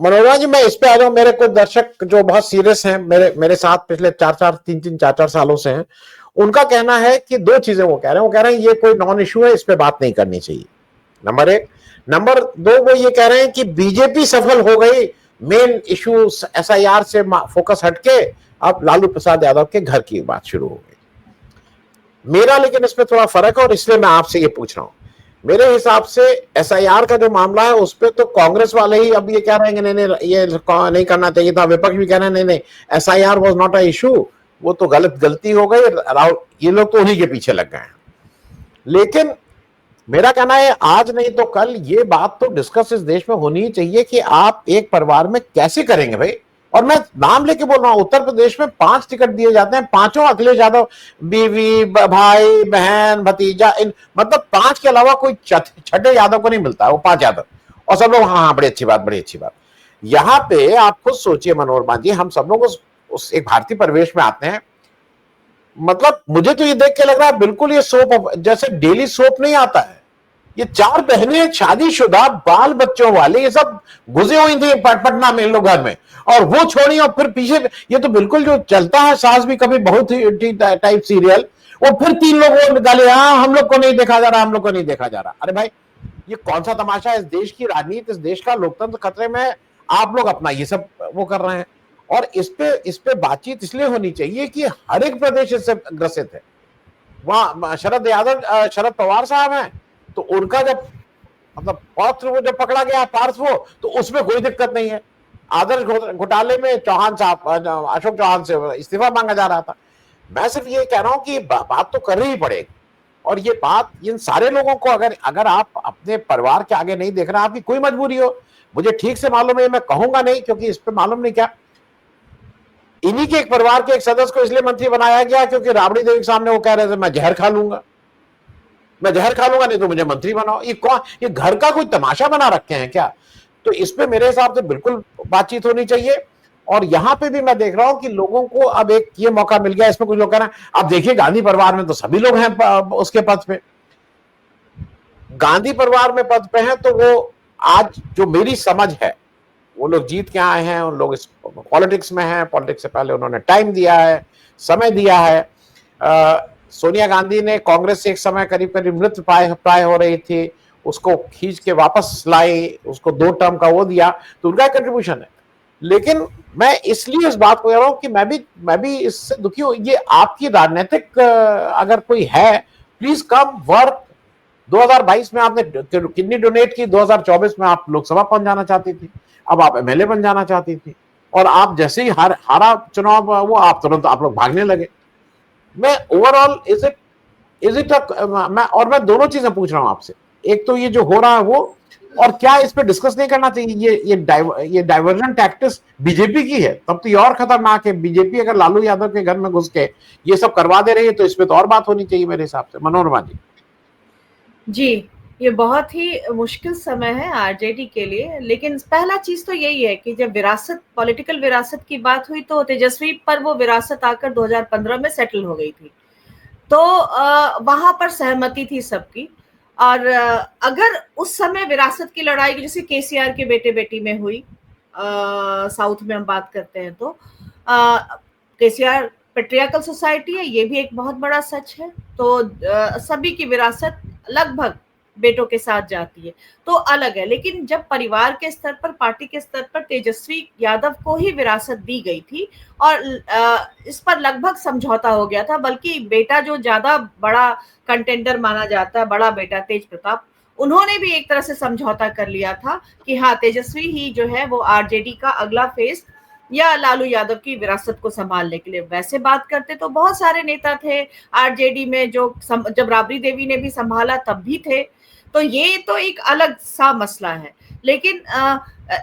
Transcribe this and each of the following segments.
मनोरमा जी, मैं इस पे आ जाऊं। मेरे कुछ दर्शक जो बहुत सीरियस हैं, मेरे साथ पिछले 4-4 सालों से हैं, उनका कहना है कि दो चीजें वो कह रहे हैं। वो कह रहे हैं ये कोई नॉन इशू है, इस पे बात नहीं करनी चाहिए, नंबर एक। नंबर दो, वो ये कह रहे हैं कि बीजेपी सफल हो गई, मेन इशू एसआईआर से फोकस हटके अब लालू प्रसाद यादव के घर की बात शुरू हो गई। मेरा लेकिन इसमें थोड़ा फर्क है, और इसलिए मैं आपसे ये पूछ रहा हूं। मेरे हिसाब से एसआईआर का जो मामला है उस पर तो कांग्रेस वाले ही अब ये कह रहे हैं कि नहीं नहीं, ये नहीं करना चाहिए था। विपक्ष भी कह रहे हैं नहीं नहीं, SIR was not a issue, वो तो गलती हो गई, ये लोग तो उन्हीं के पीछे लग गए हैं। लेकिन मेरा कहना है आज नहीं तो कल ये बात तो डिस्कस इस देश में होनी ही चाहिए कि आप एक परिवार में कैसे करेंगे भाई। और मैं नाम लेके बोल रहा हूं, उत्तर प्रदेश में 5 टिकट दिए जाते हैं, पांचों अखिलेश यादव, बीवी, भाई, बहन, भतीजा, इन मतलब 5 के अलावा कोई छठे यादव को नहीं मिलता, वो 5 यादव। और सब लोग हाँ बड़ी अच्छी बात, बड़ी अच्छी बात। यहां पे आप खुद सोचिए मनोरमा जी, हम सब लोग उस एक भारतीय परिवेश में आते हैं। मतलब मुझे तो ये देख के लग रहा है बिल्कुल ये सोप जैसे डेली सोप नहीं आता है। ये 4 बहनें शादीशुदा, बाल बच्चों वाले, ये सब घुसे हुई थी पटना में इन लोग घर में, और वो छोड़ी और फिर पीछे ये तो बिल्कुल जो चलता है सास भी कभी बहुत ही टाइप सीरियल, वो फिर 3 लोग वो निकाले, हाँ हम लोग को नहीं देखा जा रहा, हम लोग को नहीं देखा जा रहा। अरे भाई ये कौन सा तमाशा है? इस देश की राजनीति, इस देश का लोकतंत्र खतरे में है, आप लोग अपना ये सब वो कर रहे हैं। और इस पे बातचीत इसलिए होनी चाहिए कि हर एक प्रदेश इससे ग्रसित है। वहां शरद पवार साहब हैं, तो उनका जब मतलब पत्र वो जब पकड़ा गया पार्थ वो, तो उसमें कोई दिक्कत नहीं है। आदर्श घोटाले में चौहान साहब, अशोक चौहान से इस्तीफा मांगा जा रहा था। मैं सिर्फ ये कह रहा हूं कि बात तो करनी ही पड़ेगी। और ये बात इन सारे लोगों को, अगर आप अपने परिवार के आगे नहीं देख रहे, आपकी कोई मजबूरी हो, मुझे ठीक से मालूम है, मैं कहूंगा नहीं क्योंकि इस पे मालूम नहीं क्या। इन्हीं के एक परिवार के एक सदस्य को इसलिए मंत्री बनाया गया क्योंकि राबड़ी देवी के सामने वो कह रहे थे मैं जहर खा लूंगा, मैं जहर खा लूंगा, नहीं तो मुझे मंत्री बनाओ। ये घर का कोई तमाशा बना रखे हैं क्या? तो इस पे मेरे हिसाब से बिल्कुल बातचीत होनी चाहिए। और यहां पे भी मैं देख रहा हूं कि लोगों को अब एक ये मौका मिल गया। इसमें कुछ लोग कह रहे हैं, अब देखिए गांधी परिवार में तो सभी लोग हैं उसके पद पे, गांधी परिवार में पद पे हैं, तो वो आज जो मेरी समझ है, वो लोग जीत के आए हैं, उन लोग इस पॉलिटिक्स में हैं, पॉलिटिक्स से पहले उन्होंने टाइम दिया है, समय दिया है। सोनिया गांधी ने कांग्रेस से एक समय करीब करीब मृत प्राय हो रही थी, उसको खींच के वापस लाई, उसको 2 टर्म का वो दिया, तो उनका कंट्रीब्यूशन है। लेकिन मैं इसलिए इस बात को कह रहा हूं कि मैं भी इससे दुखी हूं। ये आपकी राजनीतिक अगर कोई है, प्लीज कम वर्क। 2022 में आपने किडनी डोनेट की, 2024 में आप लोकसभा पहुंच जाना चाहती थी, अब आप एमएलए बन जाना चाहती थी, और आप जैसे ही हारा चुनाव वो आप तुरंत आप लोग भागने लगे। मैं ओवरऑल इज इट मैं दोनों चीजें पूछ रहा हूं आपसे। एक तो ये जो हो रहा है वो, और क्या इस पे डिस्कस नहीं करना चाहिए? ये डाइवर्जन टैक्टिक्स बीजेपी की है, तब तो ये और खतरनाक है। बीजेपी अगर लालू यादव के घर में घुस के ये सब करवा दे रही है, तो इस पे तो और बात होनी चाहिए मेरे हिसाब से। मनोरमा जी। जी, ये बहुत ही मुश्किल समय है आरजेडी के लिए, लेकिन पहला चीज तो यही है कि जब पॉलिटिकल विरासत की बात हुई तो तेजस्वी पर वो विरासत आकर 2015 में सेटल हो गई थी, तो वहां पर सहमति थी सबकी। और अगर उस समय विरासत की लड़ाई जैसे केसीआर के बेटे बेटी में हुई, साउथ में हम बात करते हैं, तो केसीआर पेट्रियार्कल सोसाइटी है, ये भी एक बहुत बड़ा सच है। तो सभी की विरासत लगभग बेटों के साथ जाती है, तो अलग है। लेकिन जब परिवार के स्तर पर, पार्टी के स्तर पर तेजस्वी यादव को ही विरासत दी गई थी और इस पर लगभग समझौता हो गया था, बल्कि बेटा जो ज्यादा बड़ा कंटेंडर माना जाता है, बड़ा बेटा तेज प्रताप, उन्होंने भी एक तरह से समझौता कर लिया था कि हाँ, तेजस्वी ही जो है वो आरजेडी का अगला फेस या लालू यादव की विरासत को संभालने के लिए। वैसे बात करते तो बहुत सारे नेता थे आरजेडी में जो जब राबड़ी देवी ने भी संभाला तब भी थे, तो ये तो एक अलग सा मसला है। लेकिन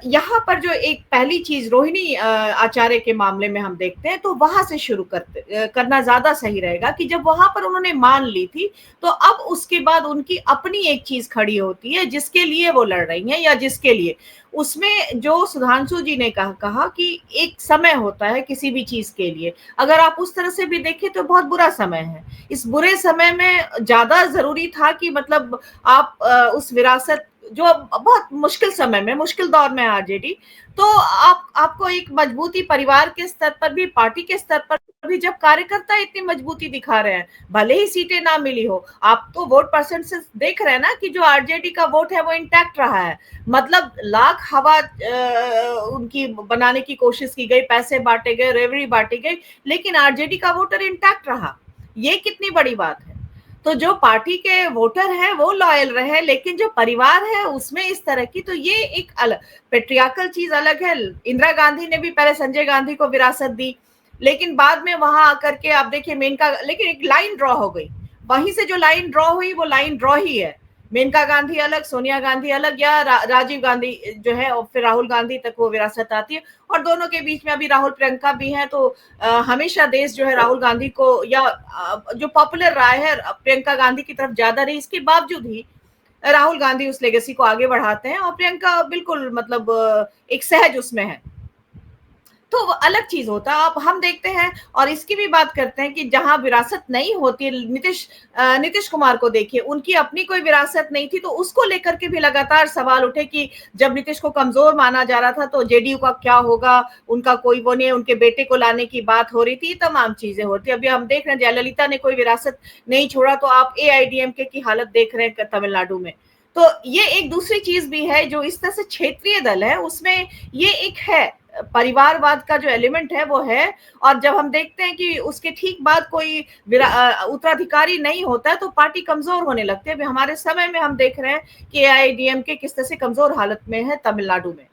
यहाँ पर जो एक पहली चीज रोहिणी आचार्य के मामले में हम देखते हैं, तो वहां से शुरू करना ज्यादा सही रहेगा कि जब वहां पर उन्होंने मान ली थी, तो अब उसके बाद उनकी अपनी एक चीज खड़ी होती है जिसके लिए वो लड़ रही हैं, या जिसके लिए उसमें जो सुधांशु जी ने कहा कि एक समय होता है किसी भी चीज के लिए। अगर आप उस तरह से भी देखें तो बहुत बुरा समय है। इस बुरे समय में ज्यादा जरूरी था कि मतलब आप उस विरासत जो बहुत मुश्किल समय में, मुश्किल दौर में आरजेडी, तो आपको एक मजबूती परिवार के स्तर पर भी, पार्टी के स्तर पर भी, जब कार्यकर्ता इतनी मजबूती दिखा रहे हैं, भले ही सीटें ना मिली हो, आप तो वोट परसेंट से देख रहे हैं ना कि जो आरजेडी का वोट है वो इंटैक्ट रहा है। मतलब लाख हवा उनकी बनाने की कोशिश की गई, पैसे बांटे गए, रेवड़ी बांटी गई, लेकिन आरजेडी का वोटर इंटैक्ट रहा। ये कितनी बड़ी बात है। तो जो पार्टी के वोटर हैं वो लॉयल रहे, लेकिन जो परिवार है उसमें इस तरह की, तो ये एक अलग पेट्रियार्कल चीज अलग है। इंदिरा गांधी ने भी पहले संजय गांधी को विरासत दी, लेकिन बाद में वहां आकर के आप देखिए मेनका, लेकिन एक लाइन ड्रॉ हो गई, वहीं से जो लाइन ड्रॉ हुई वो लाइन ड्रॉ ही है। मेनका गांधी अलग, सोनिया गांधी अलग, या राजीव गांधी जो है, और फिर राहुल गांधी तक वो विरासत आती है, और दोनों के बीच में अभी राहुल प्रियंका भी हैं। तो हमेशा देश जो है राहुल गांधी को, या जो पॉपुलर राय है प्रियंका गांधी की तरफ ज्यादा रही, इसके बावजूद ही राहुल गांधी उस लेगेसी को आगे बढ़ाते हैं, और प्रियंका बिल्कुल मतलब एक सहज उसमें है। तो अलग चीज होता है। अब हम देखते हैं और इसकी भी बात करते हैं कि जहां विरासत नहीं होती, नीतीश कुमार को देखिए, उनकी अपनी कोई विरासत नहीं थी, तो उसको लेकर के भी लगातार सवाल उठे कि जब नीतीश को कमजोर माना जा रहा था तो जेडीयू का क्या होगा, उनका कोई वो नहीं, उनके बेटे को लाने की बात हो रही थी, तमाम चीजें होती। अभी हम देख रहे हैं जयललिता ने कोई विरासत नहीं छोड़ा, तो आप एआईडीएमके की हालत देख रहे हैं तमिलनाडु में। तो ये एक दूसरी चीज भी है जो इस तरह से क्षेत्रीय दल है, उसमें ये एक है परिवारवाद का जो एलिमेंट है वो है। और जब हम देखते हैं कि उसके ठीक बाद कोई उत्तराधिकारी नहीं होता है तो पार्टी कमजोर होने लगती है। हमारे समय में हम देख रहे हैं कि एआईडीएमके किस तरह से कमजोर हालत में है तमिलनाडु में।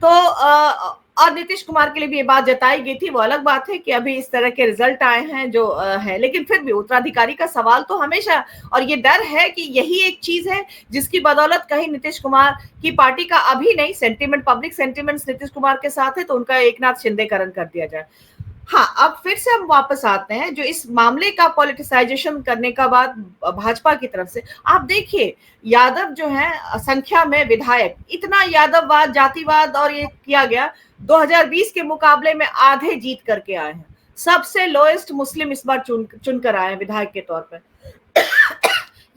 तो और नीतीश कुमार के लिए भी ये बात जताई गई थी। वो अलग बात है कि अभी इस तरह के रिजल्ट आए हैं जो है, लेकिन फिर भी उत्तराधिकारी का सवाल तो हमेशा, और ये डर है कि यही एक चीज है जिसकी बदौलत कहीं नीतीश कुमार की पार्टी का अभी नहीं sentiment, public sentiments Nitish Kumar के साथ है, तो उनका एकनाथ शिंदेकरण कर दिया जाए। हाँ, अब फिर से हम वापस आते हैं जो इस मामले का पॉलिटिसाइजेशन करने का बाद भाजपा की तरफ से। आप देखिए यादव जो है संख्या में विधायक, इतना यादववाद, जातिवाद और ये किया गया, 2020 के मुकाबले में आधे जीत करके आए हैं। सबसे लोएस्ट मुस्लिम इस बार चुनकर आए हैं विधायक के तौर पर।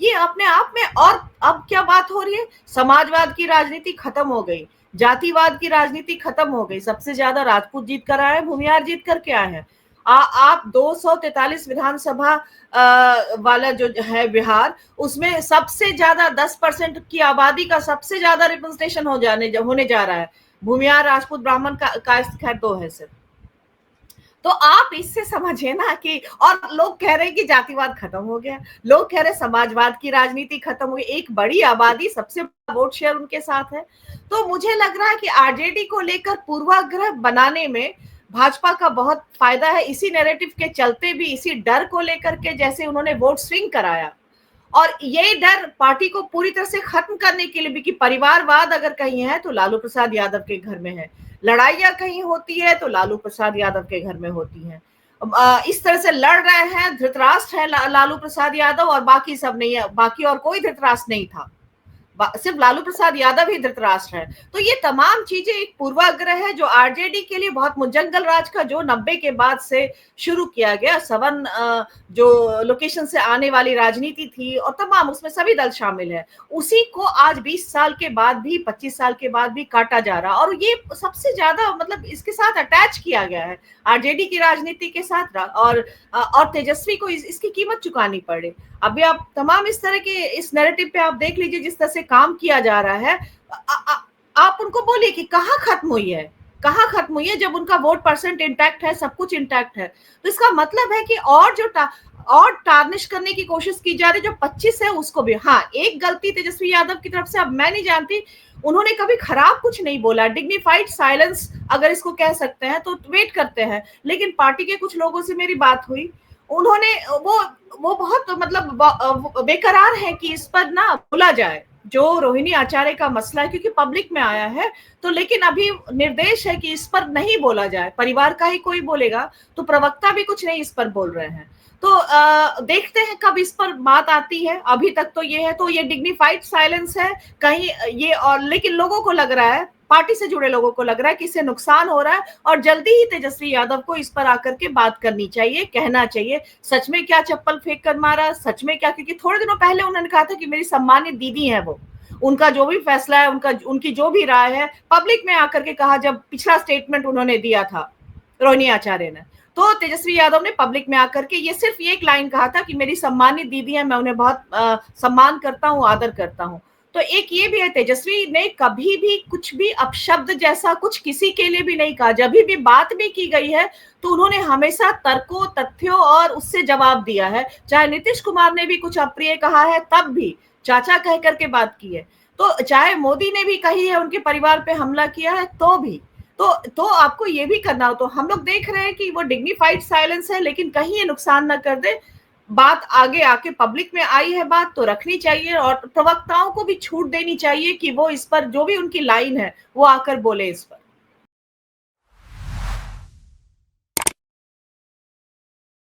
ये अपने आप में, और अब क्या बात हो रही है, समाजवाद की राजनीति खत्म हो गई, जातिवाद की राजनीति खत्म हो गई। सबसे ज्यादा राजपूत जीत कर आए हैं, भूमिहार जीत करके आए हैं। आप 243 विधानसभा वाला जो है बिहार, उसमें सबसे ज्यादा 10% की आबादी का सबसे ज्यादा रिप्रेजेंटेशन होने जा रहा है। भूमिहार, राजपूत, ब्राह्मण का खैर 2 है सिर्फ। तो आप इससे समझिए ना कि, और लोग कह रहे हैं कि जातिवाद खत्म हो गया, लोग कह रहे हैं समाजवाद की राजनीति खत्म हो गई, एक बड़ी आबादी, सबसे बड़ा वोट शेयर उनके साथ है। तो मुझे लग रहा है कि आरजेडी को लेकर पूर्वाग्रह बनाने में भाजपा का बहुत फायदा है। इसी नैरेटिव के चलते भी, इसी डर को लेकर के जैसे उन्होंने वोट स्विंग कराया, और ये डर पार्टी को पूरी तरह से खत्म करने के लिए भी कि परिवारवाद अगर कहीं है तो लालू प्रसाद यादव के घर में है, लड़ाइयां कहीं होती है तो लालू प्रसाद यादव के घर में होती हैं। इस तरह से लड़ रहे हैं, धृतराष्ट्र है लालू प्रसाद यादव, और बाकी सब नहीं है, बाकी और कोई धृतराष्ट्र नहीं था, सिर्फ लालू प्रसाद यादव ही धृतराष्ट्र है। तो ये तमाम चीजें एक पूर्वाग्रह है जो आरजेडी के लिए बहुत मुजंगल राज का, जो 90 के बाद से शुरू किया गया, 7 जो लोकेशन से आने वाली राजनीति थी, और तमाम उसमें सभी दल शामिल है, उसी को आज 20 साल के बाद भी, 25 साल के बाद भी काटा जा रहा। और ये सबसे ज्यादा मतलब इसके साथ अटैच किया गया है आरजेडी की राजनीति के साथ, और तेजस्वी को इसकी कीमत चुकानी पड़े। अभी आप तमाम इस तरह के इस नैरेटिव पे आप देख लीजिए जिस तरह से काम किया जा रहा है। आप उनको बोलिए कि कहाँ खत्म हुई है, कहाँ खत्म हुई है, जब उनका वोट परसेंट इंटैक्ट है, सब कुछ इंटैक्ट है। तो इसका मतलब है कि और टार्निश करने की कोशिश की जा रही है। जो 25 है उसको भी, हाँ, एक गलती तेजस्वी यादव की तरफ से, अब मैं नहीं जानती, उन्होंने कभी खराब कुछ नहीं बोला, डिग्निफाइड साइलेंस अगर इसको कह सकते हैं, तो वेट करते हैं। लेकिन पार्टी के कुछ लोगों से मेरी बात हुई, उन्होंने वो बहुत मतलब बेकरार है कि इस पर ना बोला जाए, जो रोहिणी आचार्य का मसला है, क्योंकि पब्लिक में आया है। तो लेकिन अभी निर्देश है कि इस पर नहीं बोला जाए, परिवार का ही कोई बोलेगा, तो प्रवक्ता भी कुछ नहीं इस पर बोल रहे हैं। तो देखते हैं कब इस पर बात आती है। अभी तक तो ये है, तो ये डिग्निफाइड साइलेंस है कहीं ये, और लेकिन लोगों को लग रहा है, पार्टी से जुड़े लोगों को लग रहा है कि इससे नुकसान हो रहा है, और जल्दी ही तेजस्वी यादव को इस पर आकर के बात करनी चाहिए, कहना चाहिए सच में क्या चप्पल फेंक कर मारा, सच में क्या, क्योंकि थोड़े दिनों पहले उन्होंने कहा था कि मेरी सम्मानित दीदी है वो, उनका जो भी फैसला है, उनकी जो भी राय है, पब्लिक में आकर के कहा। जब पिछला स्टेटमेंट उन्होंने दिया था रोहिणी आचार्य ने, तो तेजस्वी यादव ने पब्लिक में आकर के ये सिर्फ एक लाइन कहा था कि मेरी सम्मानित दीदी है, मैं उन्हें बहुत सम्मान करता हूं, आदर करता हूं। तो एक ये भी है, तेजस्वी ने कभी भी कुछ भी अपशब्द जैसा कुछ किसी के लिए भी नहीं कहा। जब भी बात भी की गई है तो उन्होंने हमेशा तर्कों, तथ्यों और उससे जवाब दिया है। चाहे नीतीश कुमार ने भी कुछ अप्रिय कहा है तब भी चाचा कह करके बात की है, तो चाहे मोदी ने भी कही है, उनके परिवार पे हमला किया है तो भी। तो आपको ये भी करना हो। तो हम लोग देख रहे हैं कि वो डिग्निफाइड साइलेंस है, लेकिन कहीं ये नुकसान ना कर दे। बात आगे आके पब्लिक में आई है, बात तो रखनी चाहिए, और प्रवक्ताओं को भी छूट देनी चाहिए कि वो इस पर जो भी उनकी लाइन है वो आकर बोले इस पर।